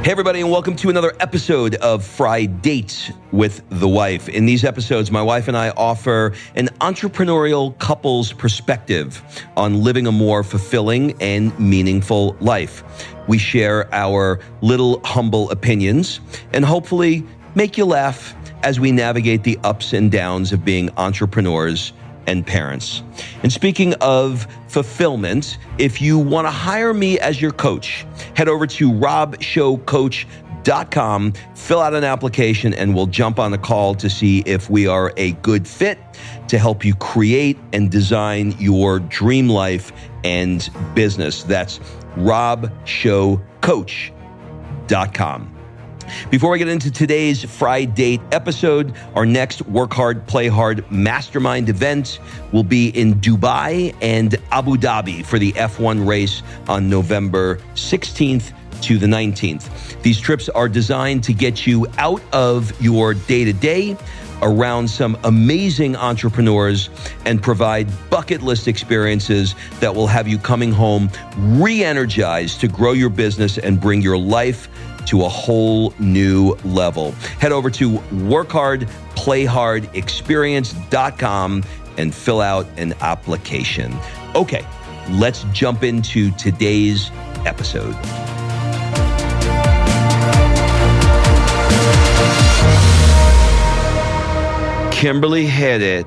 Hey, everybody, and welcome to another episode of Fri-Date with the wife. In these episodes, my wife and I offer an entrepreneurial couple's perspective on living a more fulfilling and meaningful life. We share our little humble opinions and hopefully make you laugh as we navigate the ups and downs of being entrepreneurs and parents. And speaking of fulfillment, if you want to hire me as your coach, head over to robshowcoach.com, fill out an application, and we'll jump on a call to see if we are a good fit to help you create and design your dream life and business. That's robshowcoach.com. Before we get into today's Fri-Date episode, our next Work Hard, Play Hard mastermind event will be in Dubai and Abu Dhabi for the F1 race on November 16th to the 19th. These trips are designed to get you out of your day-to-day, around some amazing entrepreneurs, and provide bucket list experiences that will have you coming home re-energized to grow your business and bring your life to a whole new level. Head over to workhardplayhardexperience.com and fill out an application. Okay, let's jump into today's episode. Kimberly hit it.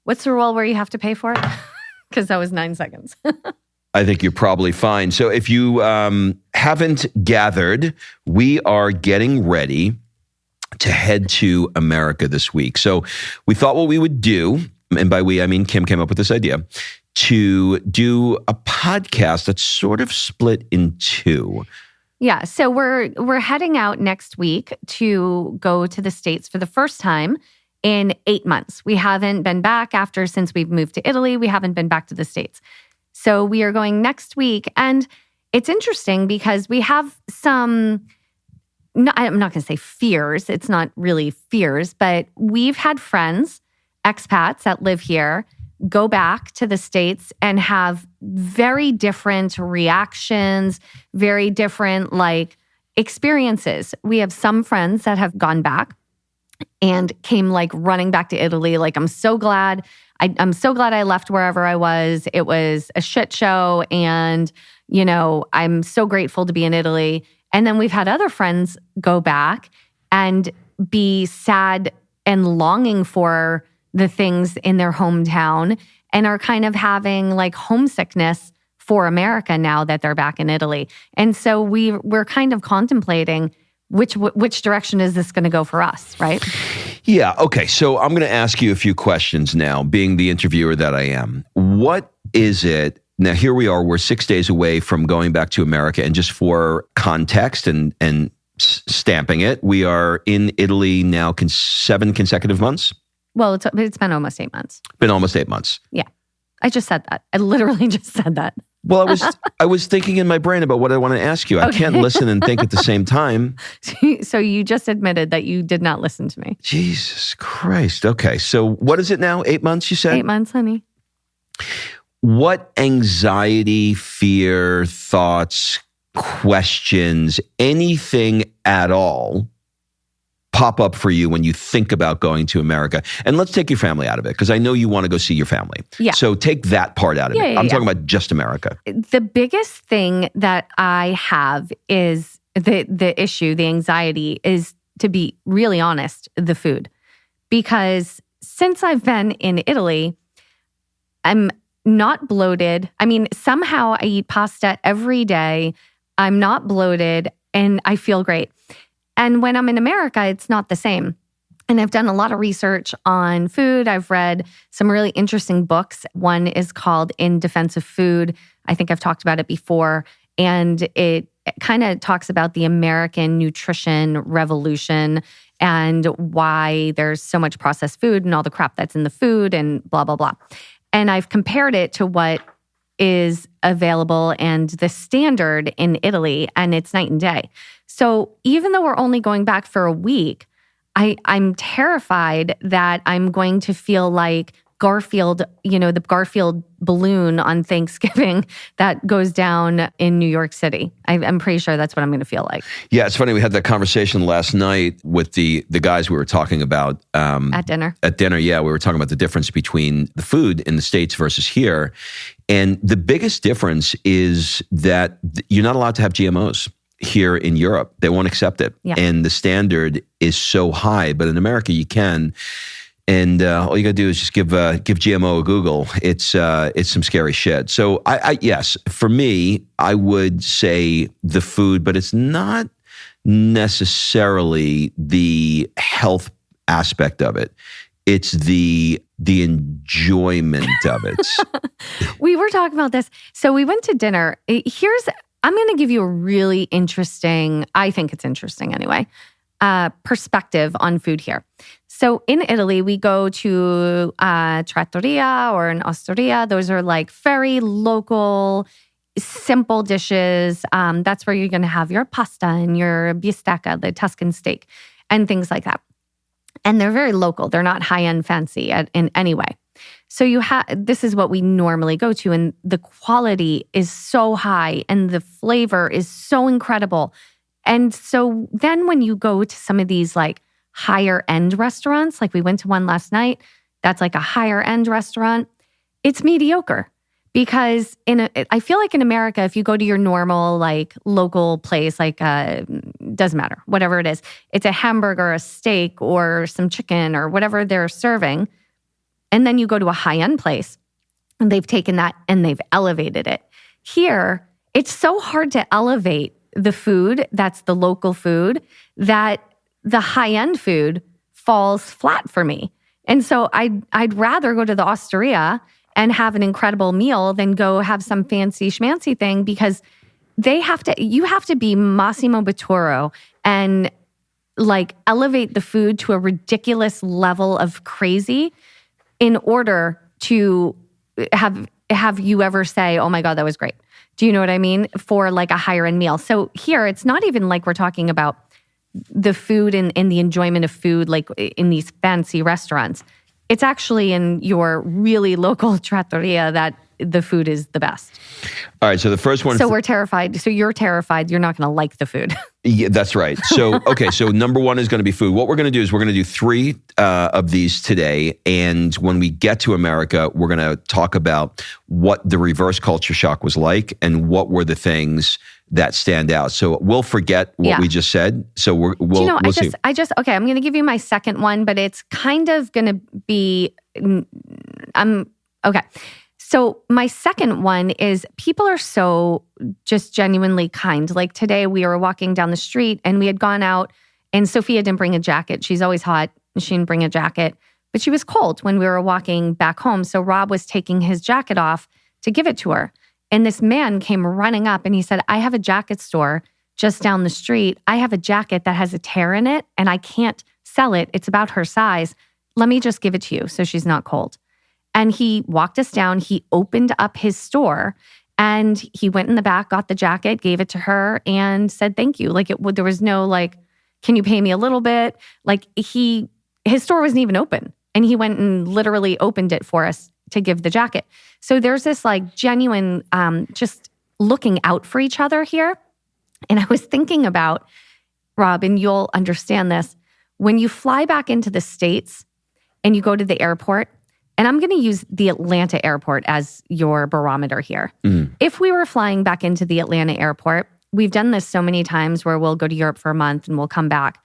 What's the rule where you have to pay for it? Because that was 9 seconds. I think you're probably fine. So if you haven't gathered, we are getting ready to head to America this week. So we thought what we would do, and by we, I mean Kim came up with this idea, to do a podcast that's sort of split in two. Yeah, so we're heading out next week to go to the States for the first time in 8 months. We haven't been back since we've moved to Italy. We haven't been back to the States. So we are going next week. And it's interesting because we have some, I'm not going to say fears. It's not really fears, but we've had friends, expats that live here, go back to the States and have very different reactions, very different experiences. We have some friends that have gone back and came running back to Italy. I'm so glad. I'm so glad I left wherever I was. It was a shit show. And, I'm so grateful to be in Italy. And then we've had other friends go back and be sad and longing for the things in their hometown and are kind of having homesickness for America now that they're back in Italy. And so we're kind of contemplating which direction is this going to go for us, right? Yeah. Okay. So I'm going to ask you a few questions now, being the interviewer that I am. What is it? Now, here we are. We're 6 days away from going back to America. And just for context and stamping it, we are in Italy now 7 consecutive months. Well, it's been almost 8 months. Been almost 8 months. Yeah. I just said that. I literally just said that. Well, I was thinking in my brain about what I want to ask you. I can't listen and think at the same time. So you just admitted that you did not listen to me. Jesus Christ. Okay. So what is it now? 8 months, you said? 8 months, honey. What anxiety, fear, thoughts, questions, anything at all pop up for you when you think about going to America? And let's take your family out of it, because I know you want to go see your family. Yeah. So take that part out of it. I'm talking about just America. The biggest thing that I have is the issue, the anxiety, is, to be really honest, the food. Because since I've been in Italy, I'm not bloated. I mean, somehow I eat pasta every day. I'm not bloated and I feel great. And when I'm in America, it's not the same. And I've done a lot of research on food. I've read some really interesting books. One is called In Defense of Food. I think I've talked about it before. And it kind of talks about the American nutrition revolution and why there's so much processed food and all the crap that's in the food and blah, blah, blah. And I've compared it to what is available and the standard in Italy, and it's night and day. So even though we're only going back for a week, I'm terrified that I'm going to feel like Garfield, the Garfield balloon on Thanksgiving that goes down in New York City. I'm pretty sure that's what I'm going to feel like. Yeah, it's funny. We had that conversation last night with the guys we were talking about. At dinner. At dinner, yeah. We were talking about the difference between the food in the States versus here. And the biggest difference is that you're not allowed to have GMOs. Here in Europe, they won't accept it. Yeah. And the standard is so high. But in America, you can. And all you got to do is just give GMO a Google. It's some scary shit. So yes, for me, I would say the food, but it's not necessarily the health aspect of it. It's the enjoyment of it. We were talking about this. So we went to dinner. I'm going to give you a really interesting, I think it's interesting anyway, perspective on food here. So in Italy, we go to trattoria or an osteria. Those are like very local, simple dishes. That's where you're going to have your pasta and your bistecca, the Tuscan steak, and things like that. And they're very local. They're not high-end fancy in any way. So this is what we normally go to, and the quality is so high and the flavor is so incredible. And so then when you go to some of these like higher end restaurants, like we went to one last night, that's like a higher end restaurant, it's mediocre. Because I feel like in America, if you go to your normal like local place, like doesn't matter, whatever it is, it's a hamburger, a steak, or some chicken, or whatever they're serving. And then you go to a high-end place, and they've taken that and they've elevated it. Here, it's so hard to elevate the food, that's the local food, that the high-end food falls flat for me. And so I'd rather go to the osteria and have an incredible meal than go have some fancy schmancy thing, because you have to be Massimo Bottura and like elevate the food to a ridiculous level of crazy in order to have you ever say, oh my God, that was great. Do you know what I mean? For like a higher end meal. So here, it's not even like we're talking about the food and the enjoyment of food, like in these fancy restaurants. It's actually in your really local trattoria that the food is the best. All right, so the first one... So we're terrified. So you're terrified you're not going to like the food. Yeah, that's right. So, okay, so number one is going to be food. What we're going to do is we're going to do 3 of these today. And when we get to America, we're going to talk about what the reverse culture shock was like and what were the things that stand out. So we'll forget what we just said. So we'll see. Okay, I'm going to give you my second one, but it's kind of going to be, okay. So my second one is people are so just genuinely kind. Like today we were walking down the street and we had gone out and Sophia didn't bring a jacket. She's always hot and she didn't bring a jacket, but she was cold when we were walking back home. So Rob was taking his jacket off to give it to her. And this man came running up and he said, I have a jacket store just down the street. I have a jacket that has a tear in it and I can't sell it. It's about her size. Let me just give it to you so she's not cold. And he walked us down. He opened up his store and he went in the back, got the jacket, gave it to her and said, thank you. Like there was no like, can you pay me a little bit? Like his store wasn't even open. And he went and literally opened it for us to give the jacket. So there's this like genuine, just looking out for each other here. And I was thinking about, Rob, and you'll understand this, when you fly back into the States and you go to the airport, and I'm going to use the Atlanta airport as your barometer here. Mm. If we were flying back into the Atlanta airport, we've done this so many times where we'll go to Europe for a month and we'll come back.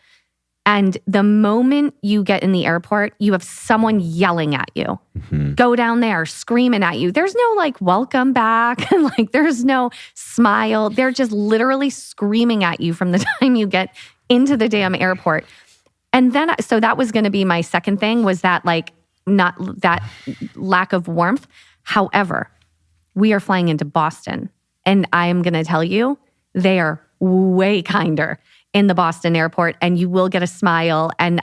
And the moment you get in the airport, you have someone yelling at you. Mm-hmm. Go down there, screaming at you. There's no like, welcome back. Like there's no smile. They're just literally screaming at you from the time you get into the damn airport. And then, so that was going to be my second thing, was that like, not that lack of warmth. However, we are flying into Boston, and I am going to tell you, they are way kinder in the Boston airport, and you will get a smile. And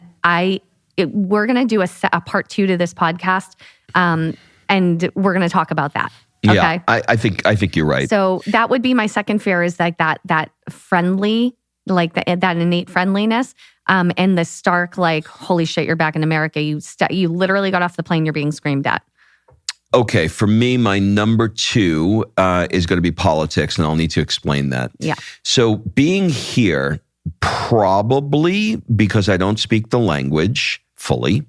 we're going to do a part 2 to this podcast, and we're going to talk about that. Okay? Yeah, I think you're right. So that would be my second fear, is like that friendly like that innate friendliness, and the stark, like, holy shit, you're back in America. You literally got off the plane, you're being screamed at. Okay, for me, my number 2 is going to be politics, and I'll need to explain that. Yeah. So being here, probably because I don't speak the language fully,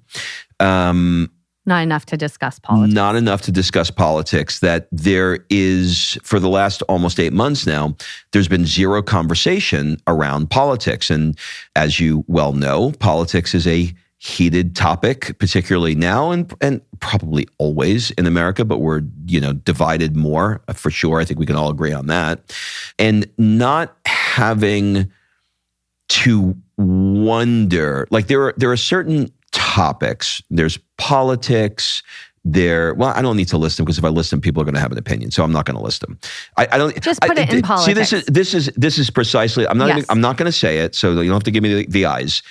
not enough to discuss politics. Not enough to discuss politics. That there is, for the last almost 8 months now, there's been zero conversation around politics. And as you well know, politics is a heated topic, particularly now and probably always in America, but we're, divided more for sure. I think we can all agree on that. And not having to wonder, like there are certain topics. There's politics. I don't need to list them because if I list them, people are going to have an opinion. So I'm not going to list them. I don't just put it in politics. See, this is precisely. I'm not going to say it, so you don't have to give me the eyes.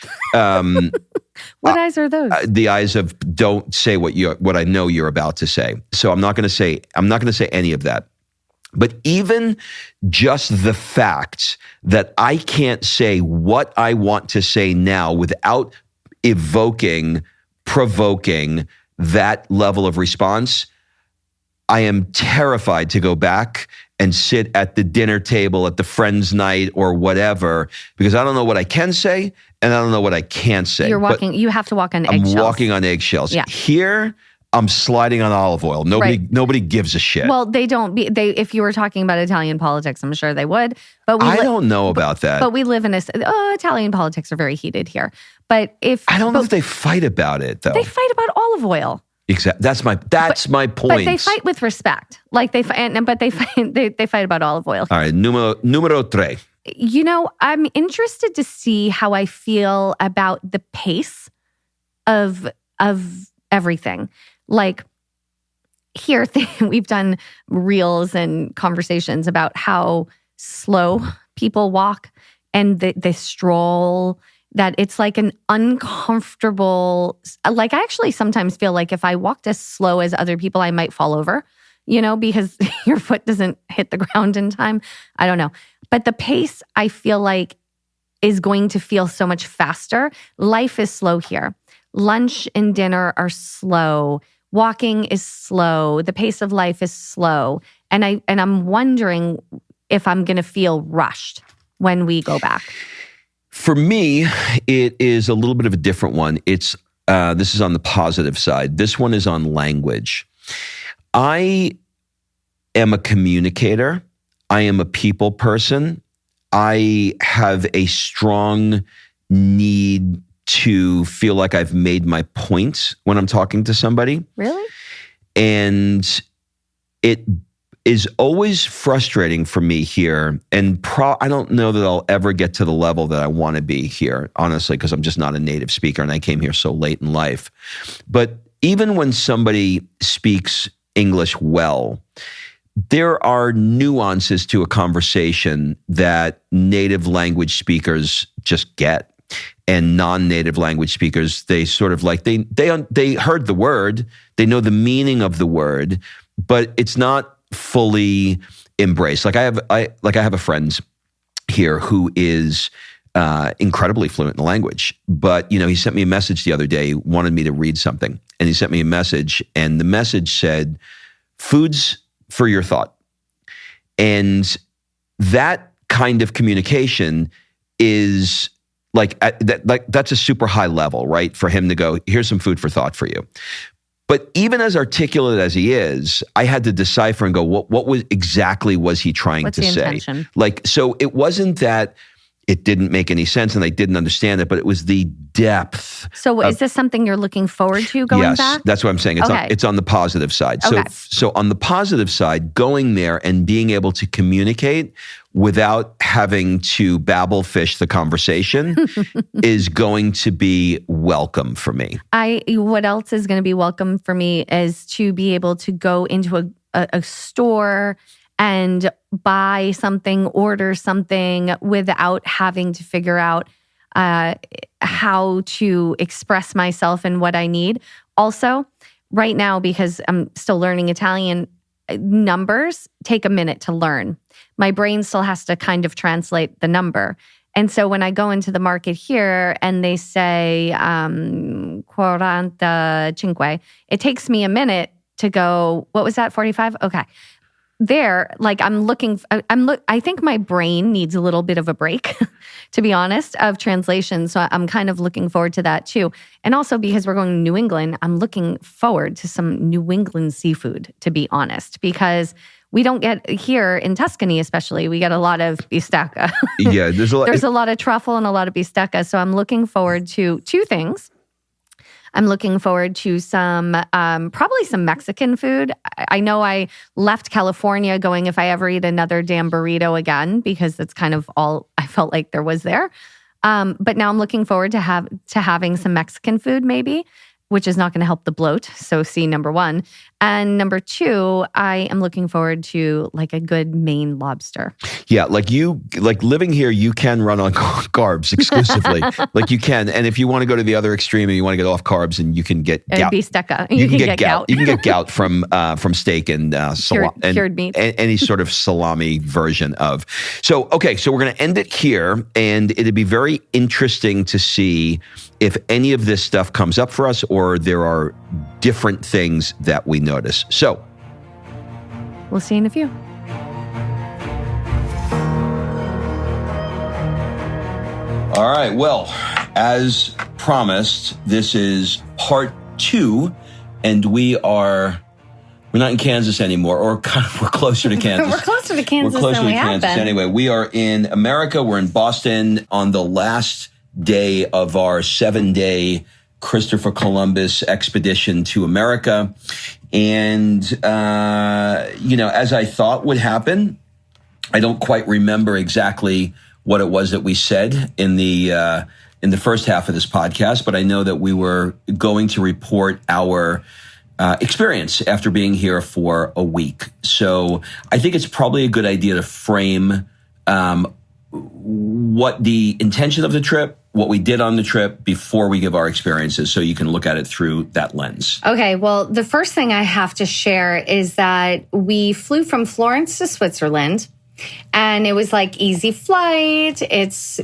What eyes are those? The eyes of don't say what I know you're about to say. So I'm not going to say any of that. But even just the fact that I can't say what I want to say now without provoking that level of response, I am terrified to go back and sit at the dinner table at the friend's night or whatever, because I don't know what I can say and I don't know what I can't say. You have to walk on eggshells. I'm walking on eggshells. Yeah. Here, I'm sliding on olive oil. Nobody gives a shit. Well, if you were talking about Italian politics, I'm sure they would. But I don't know about that. But we live in Italian politics are very heated here. But I don't know if they fight about it though. They fight about olive oil. Exactly. That's my point. But they fight with respect. Like they fight about olive oil. All right, numero 3. I'm interested to see how I feel about the pace of everything. Like here, we've done reels and conversations about how slow people walk and the stroll, that it's like an uncomfortable, like I actually sometimes feel like if I walked as slow as other people, I might fall over, because your foot doesn't hit the ground in time. I don't know. But the pace, I feel like, is going to feel so much faster. Life is slow here. Lunch and dinner are slow. Walking is slow. The pace of life is slow. And I'm wondering if I'm going to feel rushed when we go back. For me, it is a little bit of a different one. It's this is on the positive side. This one is on language. I am a communicator. I am a people person. I have a strong need to feel like I've made my point when I'm talking to somebody. Really? And it is always frustrating for me here. And I don't know that I'll ever get to the level that I want to be here, honestly, because I'm just not a native speaker and I came here so late in life. But even when somebody speaks English well, there are nuances to a conversation that native language speakers just get. And non-native language speakers, they sort of like, they heard the word, they know the meaning of the word, but it's not fully embraced. Like I have a friend here who is incredibly fluent in the language, but he sent me a message the other day, wanted me to read something, and he sent me a message, and the message said, "Food's for your thought." And that kind of communication is that's a super high level, right? For him to go, here's some food for thought for you. But even as articulate as he is, I had to decipher and go, what was he trying What's to the say? Intention? So it wasn't that it didn't make any sense and they didn't understand it, but it was the depth. So is this something you're looking forward to going back? Yes, that's what I'm saying. It's on the positive side. Okay. So on the positive side, going there and being able to communicate without having to babble fish the conversation is going to be welcome for me. What else is going to be welcome for me is to be able to go into a store and buy something, order something without having to figure out how to express myself and what I need. Also, right now, because I'm still learning Italian, numbers take a minute to learn. My brain still has to kind of translate the number. And so when I go into the market here and they say 45, it takes me a minute to go, what was that, 45? Okay. There, like I think my brain needs a little bit of a break, to be honest, of translation. So I'm kind of looking forward to that too. And also because we're going to New England, I'm looking forward to some New England seafood, to be honest, because we don't get here in Tuscany, especially, we get a lot of bistecca. Yeah, there's a lot of truffle and a lot of bistecca. So I'm looking forward to two things. I'm looking forward to some, probably some Mexican food. I know I left California going, if I ever eat another damn burrito again, because that's kind of all I felt like there was there. But now I'm looking forward to having some Mexican food maybe, which is not going to help the bloat. So see, number one. And number two, I am looking forward to like a good Maine lobster. Yeah, like living here, you can run on carbs exclusively. Like you can. And if you want to go to the other extreme and you want to get off carbs, and you can get gout. Bistecca. You can get gout. You can get gout from steak and cured meat. Any sort of salami version of. So, okay, so we're going to end it here. And it'd be very interesting to see if any of this stuff comes up for us or there are different things that we notice. So, we'll see you in a few. All right. Well, as promised, this is part 2, and we're not in Kansas anymore, or we're closer to Kansas. We're closer to Kansas than we have been. Anyway, we are in America. We're in Boston on the last day of our 7-day Christopher Columbus expedition to America. And, as I thought would happen, I don't quite remember exactly what it was that we said in the first half of this podcast, but I know that we were going to report our experience after being here for a week. So I think it's probably a good idea to frame what the intention of the trip, what we did on the trip before we give our experiences, so you can look at it through that lens. Okay, well, the first thing I have to share is that we flew from Florence to Switzerland, and it was like easy flight. It's,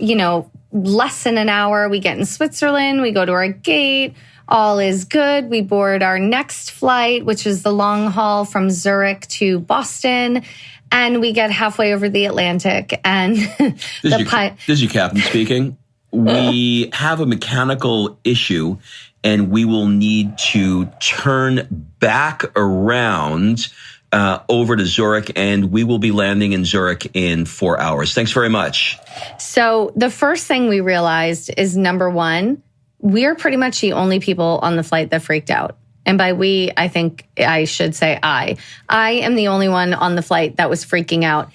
less than an hour. We get in Switzerland, we go to our gate, all is good. We board our next flight, which is the long haul from Zurich to Boston. And we get halfway over the Atlantic, and this is your captain speaking. We have a mechanical issue, and we will need to turn back around over to Zurich, and we will be landing in Zurich in 4 hours. Thanks very much. So the first thing we realized is, number one, we're pretty much the only people on the flight that freaked out. And by we, I think I should say I am the only one on the flight that was freaking out.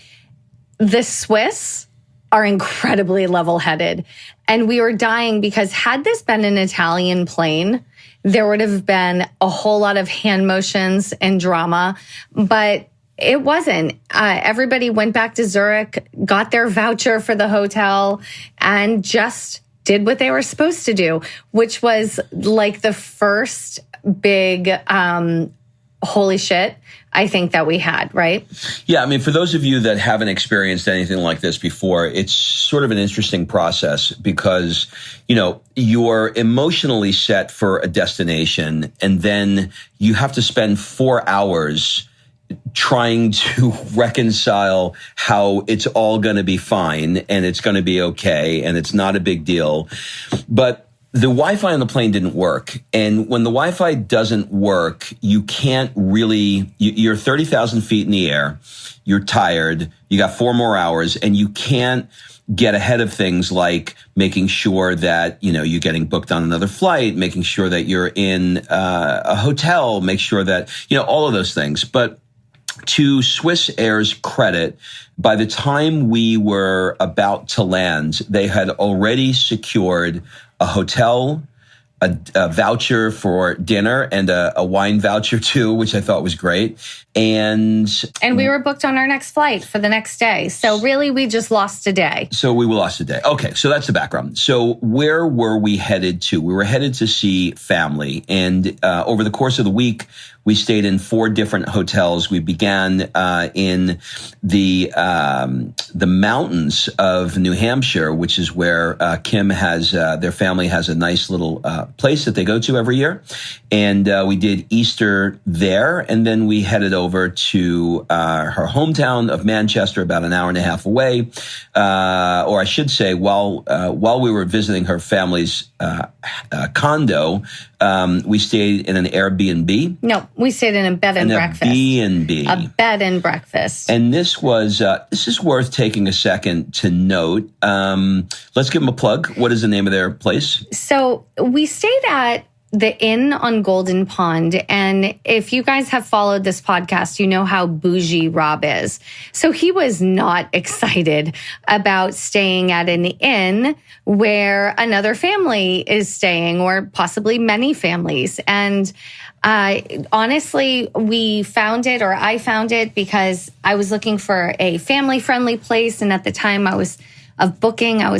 The Swiss are incredibly level-headed. And we were dying because had this been an Italian plane, there would have been a whole lot of hand motions and drama. But it wasn't. Everybody went back to Zurich, got their voucher for the hotel, and just did what they were supposed to do, which was like the first big holy shit I think that we had, right? Yeah, I mean, for those of you that haven't experienced anything like this before, it's sort of an interesting process because, you're emotionally set for a destination, and then you have to spend 4 hours trying to reconcile how it's all going to be fine and it's going to be okay and it's not a big deal. But the Wi-Fi on the plane didn't work. And when the Wi-Fi doesn't work, you can't really, you're 30,000 feet in the air, you're tired, you got 4 more hours, and you can't get ahead of things like making sure that, you're getting booked on another flight, making sure that you're in a hotel, make sure that, all of those things. But to Swiss Air's credit, by the time we were about to land, they had already secured a hotel, a voucher for dinner and a wine voucher too, which I thought was great. And we were booked on our next flight for the next day. So really, we just lost a day. So we lost a day. Okay, so that's the background. So where were we headed to? We were headed to see family. And over the course of the week, we stayed in 4 different hotels. We began in the mountains of New Hampshire, which is where Kim has their family has a nice little place that they go to every year. And we did Easter there, and then we headed over to her hometown of Manchester, about an hour and a half away. Or I should say, while we were visiting her family's condo, we stayed in an Airbnb. No, we stayed in a bed and breakfast. B&B. A bed and breakfast. And this is worth taking a second to note. Let's give them a plug. What is the name of their place? So we stayed at the Inn on Golden Pond. And if you guys have followed this podcast, you know how bougie Rob is. So he was not excited about staying at an inn where another family is staying, or possibly many families. And honestly, I found it because I was looking for a family-friendly place. And at the time I was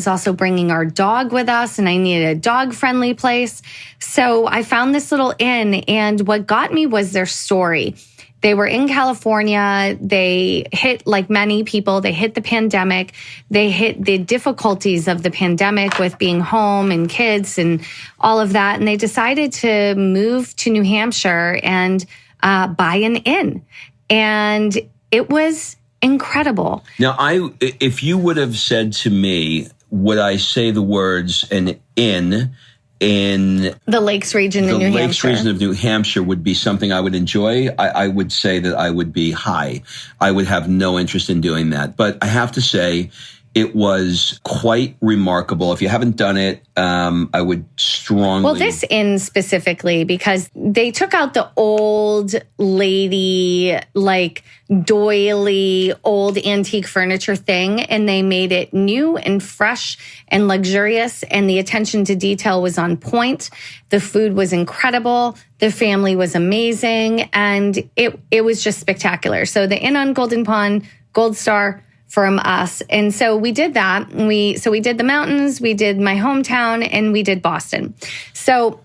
also bringing our dog with us, and I needed a dog-friendly place. So I found this little inn, and what got me was their story. They were in California. They hit, like many people, they hit the pandemic. They hit the difficulties of the pandemic with being home and kids and all of that. And they decided to move to New Hampshire and buy an inn. And it was incredible. Now, if you would have said to me, would I say the words an inn in the Lakes region in New Hampshire? The Lakes region of New Hampshire would be something I would enjoy. I would say that I would be high. I would have no interest in doing that. But I have to say, it was quite remarkable. If you haven't done it, I would strongly... Well, this inn specifically, because they took out the old lady, like doily, old antique furniture thing, and they made it new and fresh and luxurious, and the attention to detail was on point. The food was incredible. The family was amazing, and it was just spectacular. So the Inn on Golden Pond, Gold Star from us. And so we did that. We did the mountains, we did my hometown, and we did Boston. So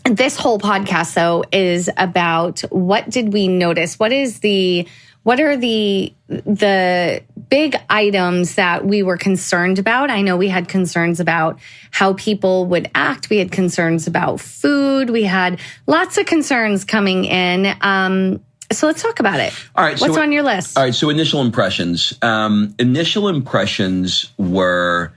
this whole podcast, though, is about what did we notice? What are the big items that we were concerned about? I know we had concerns about how people would act. We had concerns about food. We had lots of concerns coming in. So let's talk about it. All right. What's on your list? All right. So initial impressions. Initial impressions were,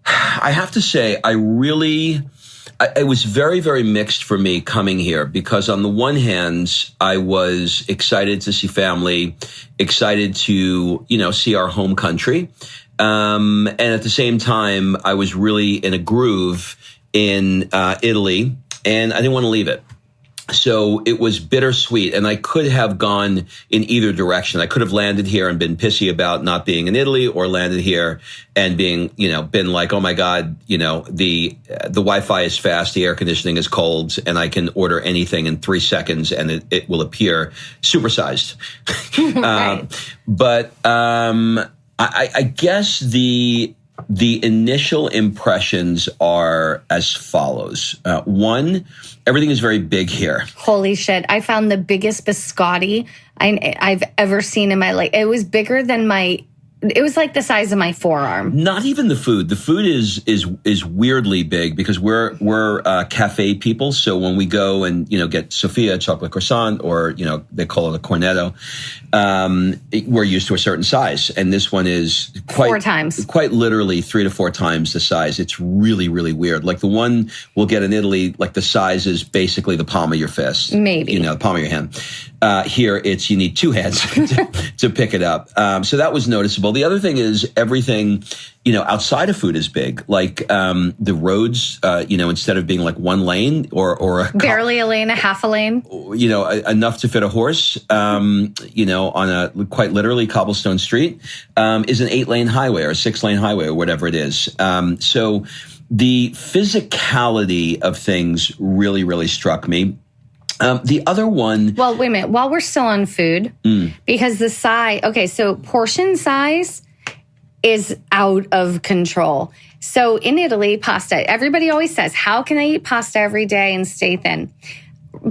I have to say, it was very, very mixed for me coming here, because on the one hand, I was excited to see family, excited to, see our home country. And at the same time, I was really in a groove in Italy, and I didn't want to leave it. So it was bittersweet, and I could have gone in either direction. I could have landed here and been pissy about not being in Italy, or landed here and been like, oh my God, the Wi-Fi is fast, the air conditioning is cold, and I can order anything in 3 seconds and it will appear supersized. Right. But I guess the initial impressions are as follows. One, everything is very big here. Holy shit. I found the biggest biscotti I've ever seen in my life. It was bigger than it was like the size of my forearm. Not even the food. The food is weirdly big, because we're cafe people. So when we go and get Sophia chocolate croissant, or they call it a cornetto, we're used to a certain size, and this one is quite literally 3 to 4 times the size. It's really, really weird. Like the one we'll get in Italy, like the size is basically the palm of your fist, maybe the palm of your hand. Here, you need 2 hands to pick it up. So that was noticeable. The other thing is everything, outside of food is big. Like the roads, instead of being like 1 lane or barely a lane, a half a lane, enough to fit a horse, on a quite literally cobblestone street, is an 8-lane highway or a 6-lane highway or whatever it is. So the physicality of things really, really struck me. The other one. Well, wait a minute. While we're still on food, because the size, so portion size is out of control. So in Italy, pasta, everybody always says, how can I eat pasta every day and stay thin?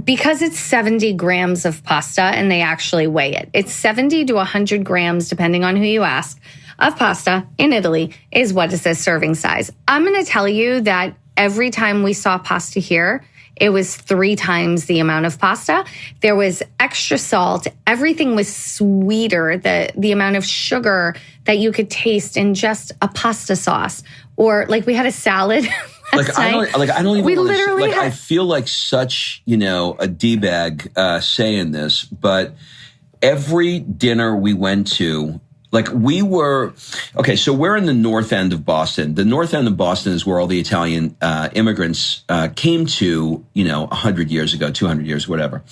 Because it's 70 grams of pasta and they actually weigh it. It's 70 to 100 grams, depending on who you ask, of pasta in Italy is what is a serving size. I'm going to tell you that every time we saw pasta here, it was 3 times the amount of pasta. There was extra salt. Everything was sweeter. The amount of sugar that you could taste in just a pasta sauce. Or like we had a salad. I don't even literally I feel like such, a D-bag saying this, but every dinner we went to, so we're in the north end of Boston. The north end of Boston is where all the Italian immigrants came to, 100 years ago, 200 years, whatever.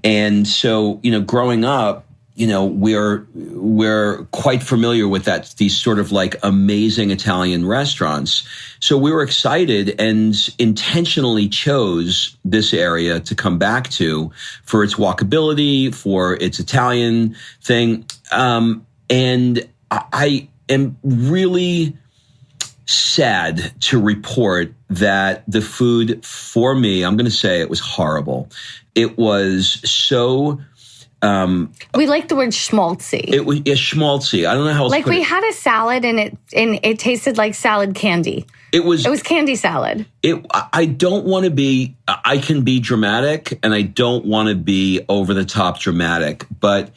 And so, growing up, we're quite familiar with these sort of like amazing Italian restaurants. So we were excited and intentionally chose this area to come back to for its walkability, for its Italian thing. And I am really sad to report that the food for me, I'm going to say it was horrible. It was so... we like the word schmaltzy. It was schmaltzy. I don't know how else to put it. We had a salad and it tasted like salad candy. It was candy salad. I don't want to be, I can be dramatic and I don't want to be over the top dramatic, but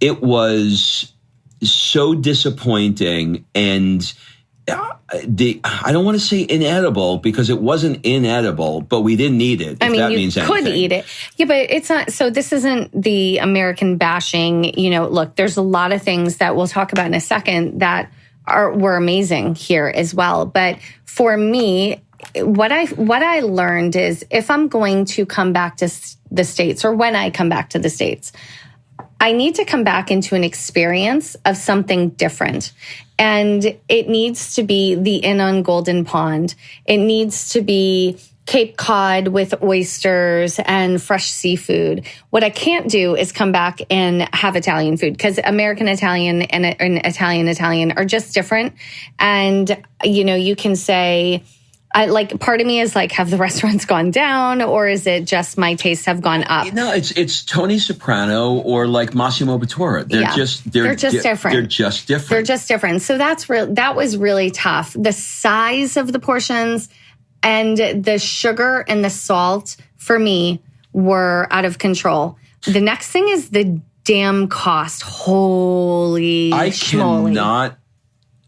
it was so disappointing and I don't want to say inedible because it wasn't inedible, but we didn't eat it. I mean, that you means could anything. eat it. Yeah, but it's not. So this isn't the American bashing. Look, there's a lot of things that we'll talk about in a second that were amazing here as well. But for me, what I learned is if I'm going to come back to the States or when I come back to the States, I need to come back into an experience of something different. And it needs to be the Inn on Golden Pond. It needs to be Cape Cod with oysters and fresh seafood. What I can't do is come back and have Italian food because American Italian and Italian are just different. And, you can say... part of me is like, have the restaurants gone down or is it just my tastes have gone up? No, it's Tony Soprano or like Massimo Bottura. They're just different. They're just different. They're just different. So that was really tough. The size of the portions and the sugar and the salt for me were out of control. The next thing is the damn cost. Holy schmoly.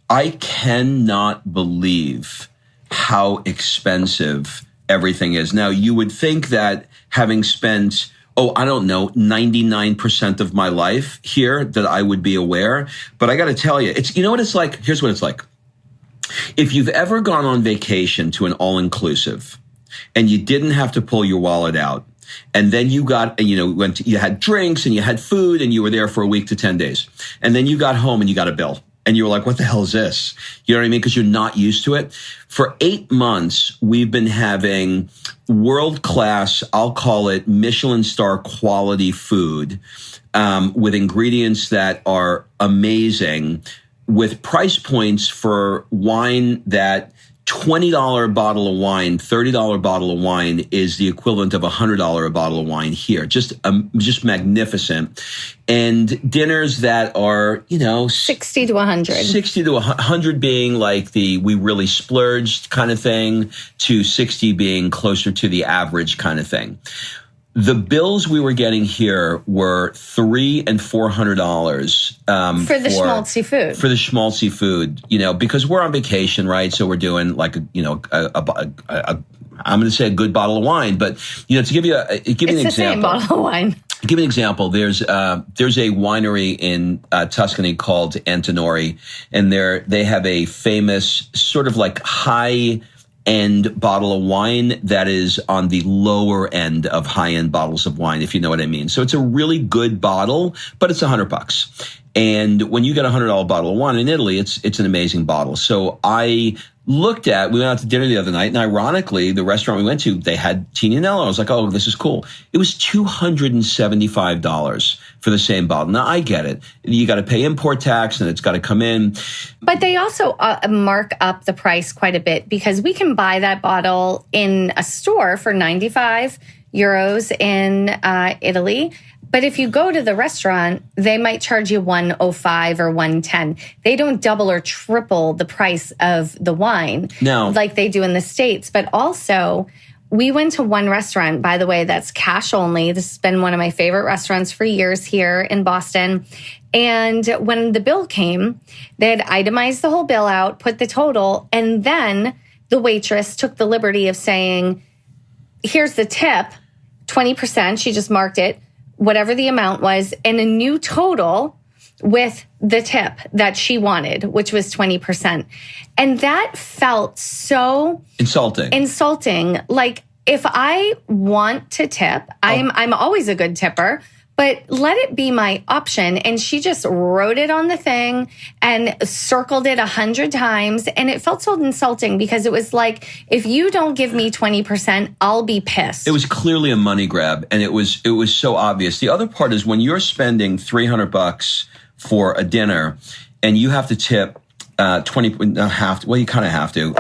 I cannot believe how expensive everything is. Now, you would think that having spent, 99% of my life here, that I would be aware. But I got to tell you, what it's like? Here's what it's like. If you've ever gone on vacation to an all-inclusive and you didn't have to pull your wallet out, and then you you had drinks and you had food and you were there for a week to 10 days. And then you got home and you got a bill. And you were like, what the hell is this? You know what I mean? Because you're not used to it. For 8 months, we've been having world-class, I'll call it Michelin star quality food with ingredients that are amazing, with price points for wine that $20 bottle of wine, $30 bottle of wine is the equivalent of $100 a bottle of wine here. Just magnificent. And dinners that are, 60 to 100. 60 to 100 being like we really splurged kind of thing, to 60 being closer to the average kind of thing. The bills we were getting here were $300 and $400 for the schmaltzy food. For the schmaltzy food, because we're on vacation, right? So we're doing like I'm going to say a good bottle of wine, but to give you an example. It's the same bottle of wine. Give an example. There's a winery in Tuscany called Antinori, and they have a famous sort of like high and bottle of wine that is on the lower end of high-end bottles of wine, if you know what I mean. So it's a really good bottle, but it's $100. And when you get a $100 bottle of wine in Italy, it's an amazing bottle. So we went out to dinner the other night, and ironically, the restaurant we went to, they had Tignanello. I was like, oh, this is cool. It was $275 for the same bottle. Now, I get it. You got to pay import tax, and it's got to come in. But they also mark up the price quite a bit, because we can buy that bottle in a store for 95 euros in Italy. But if you go to the restaurant, they might charge you 105 or 110. They don't double or triple the price of the wine like they do in the States. But also, we went to one restaurant, by the way, that's cash only. This has been one of my favorite restaurants for years here in Boston. And when the bill came, they had itemized the whole bill out, put the total, and then the waitress took the liberty of saying, here's the tip, 20%. She just marked it, whatever the amount was, and a new total with the tip that she wanted, which was 20%. And that felt so insulting. Like, if I want to tip, I'm always a good tipper, but let it be my option. And she just wrote it on the thing and circled it 100 times. And it felt so insulting, because it was like, if you don't give me 20%, I'll be pissed. It was clearly a money grab, and it was so obvious. The other part is when you're spending $300 for a dinner and you have to tip 20, not have to, well, you kind of have to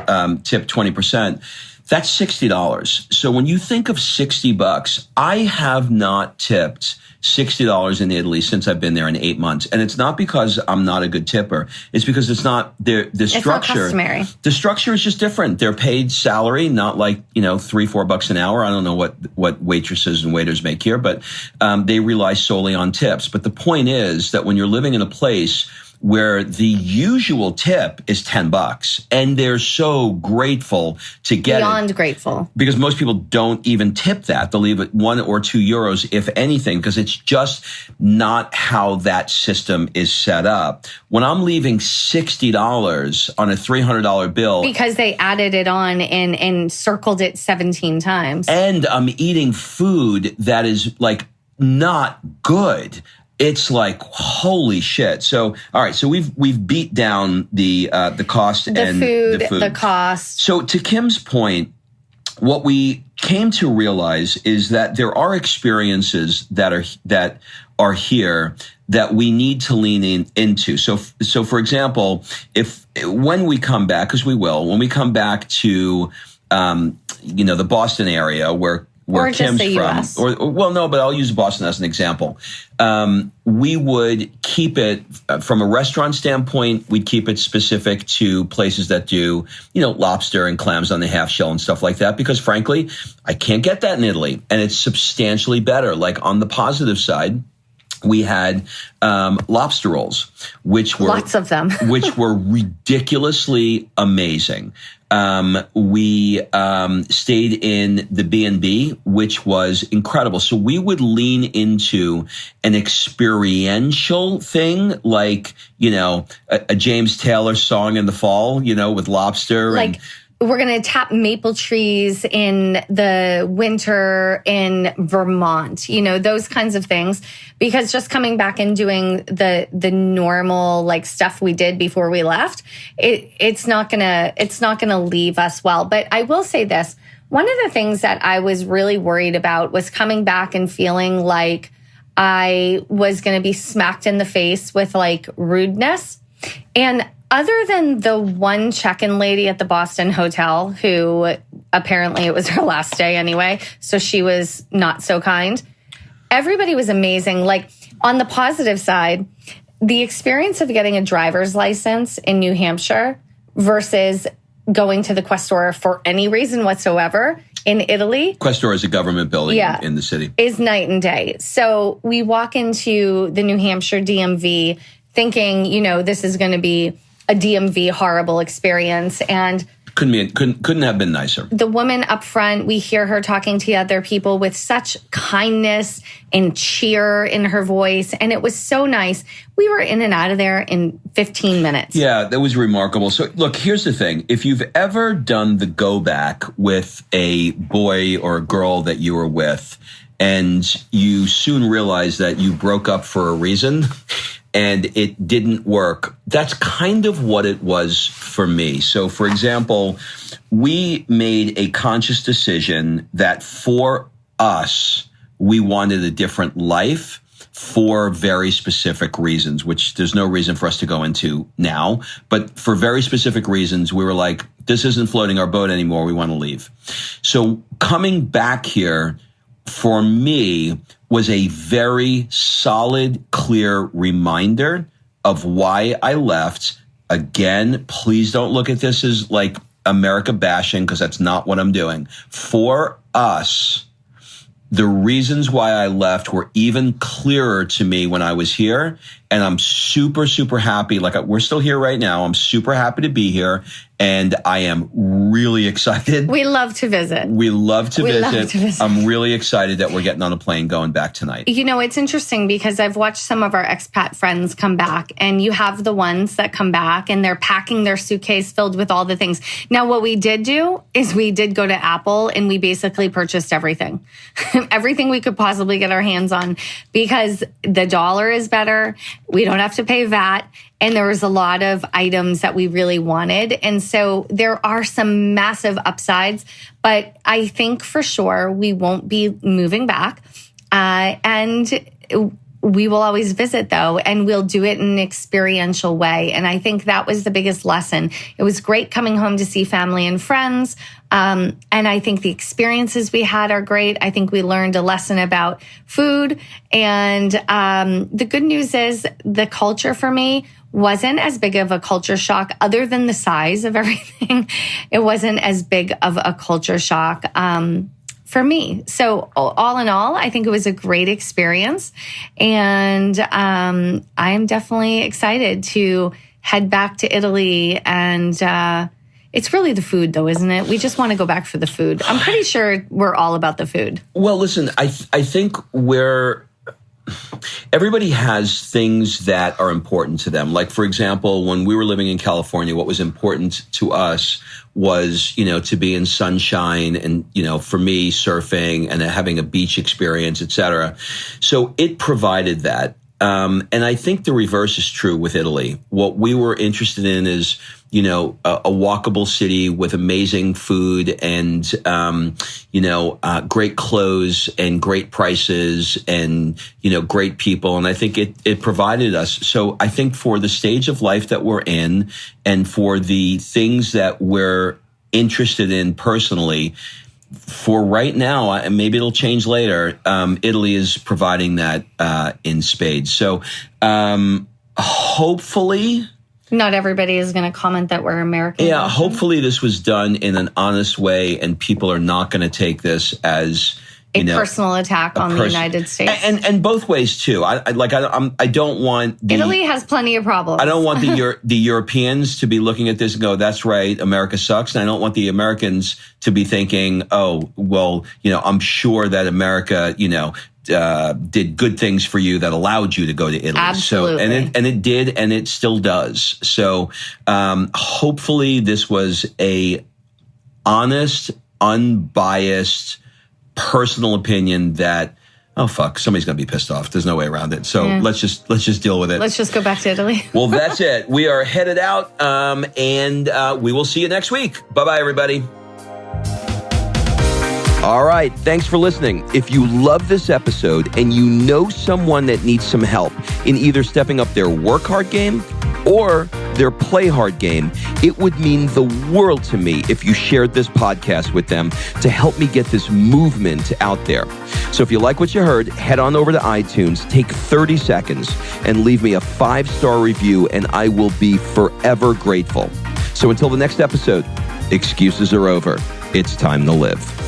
tip 20%. That's $60. So when you think of $60, I have not tipped $60 in Italy since I've been there in 8 months. And it's not because I'm not a good tipper. It's because it's not the structure. It's not customary. The structure is just different. They're paid salary, not like, $3-4 an hour. I don't know what waitresses and waiters make here, but they rely solely on tips. But the point is that when you're living in a place where the usual tip is $10, and they're so grateful to get beyond grateful, because most people don't even tip that. They'll leave it 1 or 2 euros, if anything, because it's just not how that system is set up. When I'm leaving $60 on a $300 bill, because they added it on and circled it 17 times, and I'm eating food that is like not good, it's like, holy shit. So, all right. So we've beat down the cost and the food, the cost. So to Kim's point, what we came to realize is that there are experiences that are here that we need to lean into. So for example, when we come back, because we will, when we come back to, the Boston area where Kim's from, but I'll use Boston as an example. We would keep it from a restaurant standpoint. We'd keep it specific to places that do, lobster and clams on the half shell and stuff like that, because frankly, I can't get that in Italy, and it's substantially better. Like, on the positive side, we had lobster rolls, which were lots of them, which were ridiculously amazing. We stayed in the B&B, which was incredible. So we would lean into an experiential thing, like, a James Taylor song in the fall, with lobster. Like, we're going to tap maple trees in the winter in Vermont, those kinds of things, because just coming back and doing the normal like stuff we did before we left, it's not going to leave us well. But I will say this, one of the things that I was really worried about was coming back and feeling like I was going to be smacked in the face with like rudeness. And other than the one check-in lady at the Boston hotel, who apparently it was her last day anyway, so she was not so kind, everybody was amazing. Like, on the positive side, the experience of getting a driver's license in New Hampshire versus going to the Questora for any reason whatsoever in Italy. Questora is a government building in the city. Is night and day. So we walk into the New Hampshire DMV thinking, this is going to be a DMV horrible experience. And Couldn't have been nicer. The woman up front, we hear her talking to other people with such kindness and cheer in her voice. And it was so nice. We were in and out of there in 15 minutes. Yeah, that was remarkable. So look, here's the thing. If you've ever done the go back with a boy or a girl that you were with, and you soon realize that you broke up for a reason and it didn't work, that's kind of what it was for me. So, for example, we made a conscious decision that for us, we wanted a different life for very specific reasons, which there's no reason for us to go into now. But for very specific reasons, we were like, this isn't floating our boat anymore. We want to leave. So coming back here, for me, was a very solid, clear reminder of why I left. Again, please don't look at this as like America bashing, because that's not what I'm doing. For us, the reasons why I left were even clearer to me when I was here. And I'm super, super happy. Like, we're still here right now. I'm super happy to be here. And I am really excited. We love to visit. We love to visit. I'm really excited that we're getting on a plane going back tonight. You know, it's interesting because I've watched some of our expat friends come back, and you have the ones that come back and they're packing their suitcase filled with all the things. Now, what we did do is we did go to Apple and we basically purchased everything, everything we could possibly get our hands on, because the dollar is better. We don't have to pay VAT. And there was a lot of items that we really wanted. And so there are some massive upsides, but I think for sure we won't be moving back. And we will always visit, though, and we'll do it in an experiential way. And I think that was the biggest lesson. It was great coming home to see family and friends. And I think the experiences we had are great. I think we learned a lesson about food. And the good news is the culture for me wasn't as big of a culture shock, other than the size of everything. It wasn't as big of a culture shock for me. So all in all, I think it was a great experience. And I'm definitely excited to head back to Italy. And it's really the food, though, isn't it? We just want to go back for the food. I'm pretty sure we're all about the food. Well, listen, I think everybody has things that are important to them. Like, for example, when we were living in California, what was important to us was, to be in sunshine and, for me, surfing and having a beach experience, et cetera. So it provided that. And I think the reverse is true with Italy. What we were interested in is, a walkable city with amazing food and, great clothes and great prices and, great people. And I think it provided us. So I think for the stage of life that we're in and for the things that we're interested in personally, for right now, and maybe it'll change later, Italy is providing that in spades. So hopefully... Not everybody is going to comment that we're American. Yeah, hopefully this was done in an honest way and people are not going to take this as... a personal attack on the United States. And both ways, too. I don't want... Italy has plenty of problems. I don't want the Europeans to be looking at this and go, that's right, America sucks. And I don't want the Americans to be thinking, oh, well, I'm sure that America, did good things for you that allowed you to go to Italy. Absolutely. So, and it did, and it still does. So hopefully this was a honest, unbiased, personal opinion that, oh fuck, somebody's gonna be pissed off. There's no way around it. So let's just deal with it. Let's just go back to Italy. Well, that's it. We are headed out, and we will see you next week. Bye-bye, everybody. All right, thanks for listening. If you love this episode and you know someone that needs some help in either stepping up their work hard game or their play hard game, it would mean the world to me if you shared this podcast with them to help me get this movement out there. So if you like what you heard, head on over to iTunes, take 30 seconds, and leave me a 5-star review, and I will be forever grateful. So until the next episode, excuses are over. It's time to live.